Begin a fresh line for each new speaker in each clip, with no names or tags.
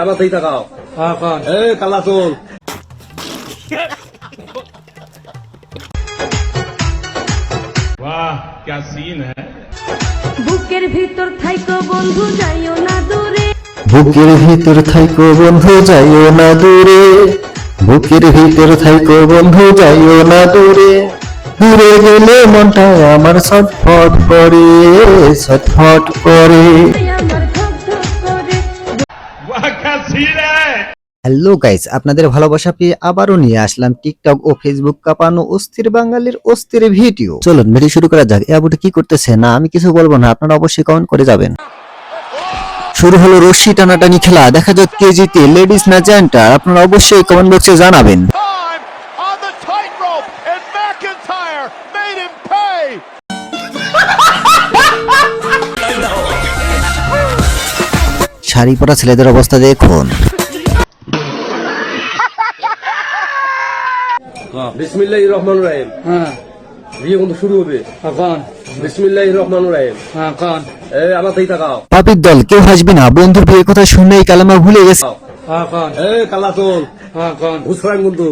আমার দিকে তাকাও। কালা চুল।
वाह क्या सीन है।
বুকের ভিতর থাইকো বন্ধু যাইও না দূরে,
বুকের ভিতর থাইকো বন্ধু যাইও না দূরে, বুকের ভিতর থাইকো বন্ধু যাইও না দূরে, দূরে গেলে মনটা আমার ছটফট করে, ছটফট করে।
আমার ধক ধক করে।
वाह क्या सीन है।
হ্যালো গাইস, আপনাদের ভালোবাসা পেয়ে আবারও নিয়ে আসলাম টিকটক ও ফেসবুক কাঁপানো অস্থির বাঙালির অস্থির ভিডিও। চলুন ভিডিও শুরু করা যাক। আবুটা কি করতেছে? না আমি কিছু বলবো না, আপনারা অবশ্যই কমেন্ট করে যাবেন। শুরু হলো রশ্মি টানাটানি খেলা, দেখা যাক কে জিতে, লেডিস না জেন্টস, আপনারা অবশ্যই কমেন্ট বক্সে জানাবেন।
On the tightrope, and McIntyre made him pay.
Sari পরা ছেলেদের অবস্থা দেখুন।
বিসমিল্লাহির রহমানির রহিম। বিয়ে কিন্তু শুরু হবে এখন। বিসমিল্লাহির রহমানির রহিম এখন। আমার দিকে তাকাও।
পাপির দল, কেউ হাসবি না, বন্ধুর বিয়ের কথা শুনেই কালামা ভুলে গেছে।
এখন কালা চুল। এখন ঘুষরাম কিন্তু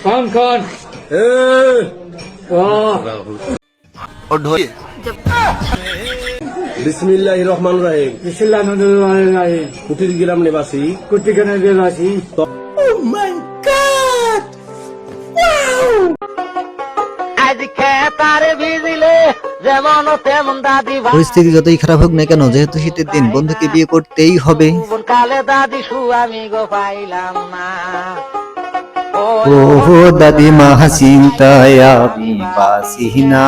খান খান। বিসমিল্লাহির রহমানির রহিম। বিসমিল্লাহির রহিম। কুটির গ্রাম নিবাসী,
পরিস্থিতি যতই খারাপ হোক না কেন, যেহেতু শীতের দিন, বন্ধুকে বিয়ে করতেই হবে। ও দাদি মা চিন্তায় আমি বাসি না,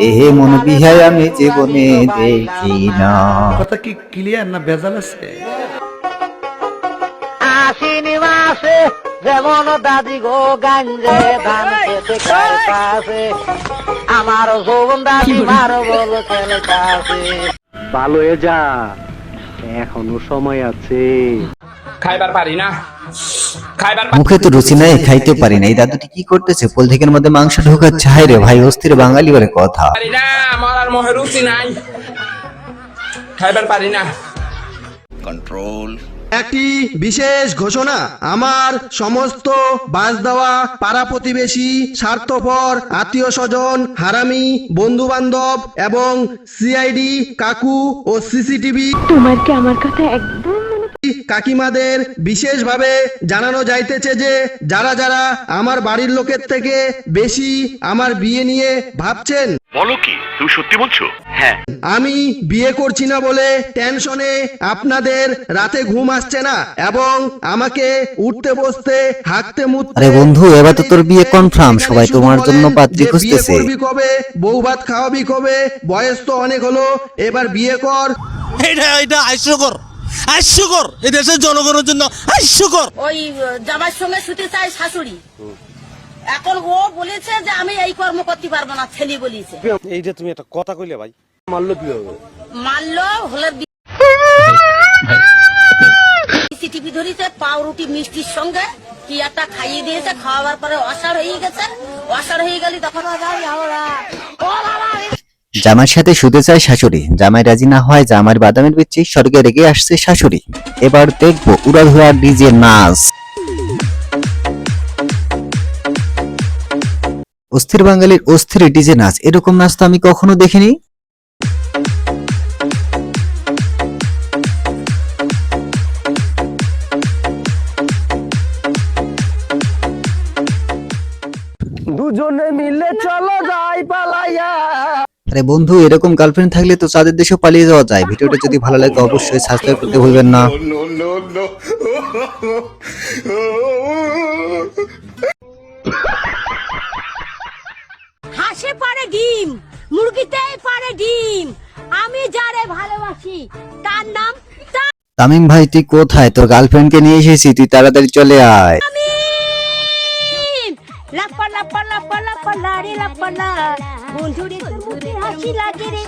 এহে মন বিহায় আমি জীবনে দেখি না।
কথা কি ক্লিয়ার না ভেজাল আছে?
আশ্বিনী মাসে যেমন দাদি গো গাঞ্জে ধান খেতে কাছে, আমার যৌবন দাদি মারো বলো খেলে কাছে।
ভালো হয়ে যা, এখনো সময় আছে।
খাইবার পারি না, খাইবার
মুখে তো রুচি নাই, খাইতে পারি না। এই দাদুটি কি করতেছে? পলিথিনের মধ্যে মাংস ঢোকাচ্ছে। হায় রে ভাই, অস্থির বাঙালি বলে কথা।
পারি না, আমার আর মোহে রুচি নাই, খাইবার পারি না।
একটি বিশেষ ঘোষণা, আমার সমস্ত বাস দেওয়া পাড়া প্রতিবেশী, স্বার্থপর আত্মীয় স্বজন, হারামি বন্ধু বান্ধব এবং সিআইডি কাকু ও সিসিটিভি
তোমার কি আমার কথা একদম
কাকিমাদের বিশেষভাবে জানানো যাইতেছে যে যারা যারা আমার বাড়ির লোকের থেকে বেশি আমার বিয়ে নিয়ে ভাবছেন,
বলো কি তুমি সত্যি বলছো? হ্যাঁ,
আমি বিয়ে করছি না বলে টেনশনে আপনাদের রাতে ঘুম আসছে না এবং আমাকে উঠতে বসতে হাঁকতে মুততে।
আরে বন্ধু, এবার তো তোর বিয়ে কনফার্ম, সবাই তোমার জন্য পাত্রী খুঁজতেছে।
বিয়ে করবি কবে, বউ ভাত খাওয়াবি কবে, বয়স তো অনেক হলো, এবার বিয়ে কর।
এটা হাস্যকর, হাস্যকর, এই দেশের জনগণের জন্য হাস্যকর।
ওই জামাইয়ের সঙ্গে শুতে চাই শাশুড়ি, এখন ও বলেছে যে আমি এই কর্ম করতে পারবো না, ছেলে বলেছে।
এইটা তুমি একটা কথা কইলে ভাই।
মারলো কি হবে?
মারলো হলে সিটিপি ধরেছে, পাউরুটি মিষ্টির সঙ্গে কি একটা খাইয়ে দিয়েছে, খাওয়াবার পরে অসাড় হয়ে গেছে। অসাড় হয়ে গেলি তখন
জামাইয়ের সাথে শুতে চায় শাশুড়ি, জামাই রাজি না হয়, জামাইয়ের বাদামের বিচি স্বর্গে রেগে আসছে শাশুড়ি। এবার দেখবো উড়াধুরা ডিজে নাচ। অস্থির বাঙালির অস্থির ডিজে নাচ, এরকম নাচ তো আমি কখনো দেখিনি।
দুজনে মিলে চলো যাই পালাইয়া।
আরে বন্ধু, এরকম গার্লফ্রেন্ড থাকলে তো চাঁদের দেশেও পালিয়ে যাওয়া যায়। ভিডিওটা যদি ভালো লাগে অবশ্যই সাবস্ক্রাইব করতে ভুলবেন না।
হাসে পারে ডিম, মুরগিতে পারে ডিম, আমি যারে ভালোবাসি তার নাম
তামিম ভাই, তুই কোথায়? তোর গার্লফ্রেন্ডকে নিয়ে এসেছি, তুই তাড়াতাড়ি চলে আয়।
তামিম। লাপা লাপা লাপা লাপা লারে লাপা লা, বন্ধুরে তোর মুখে হাসি লাগে রে।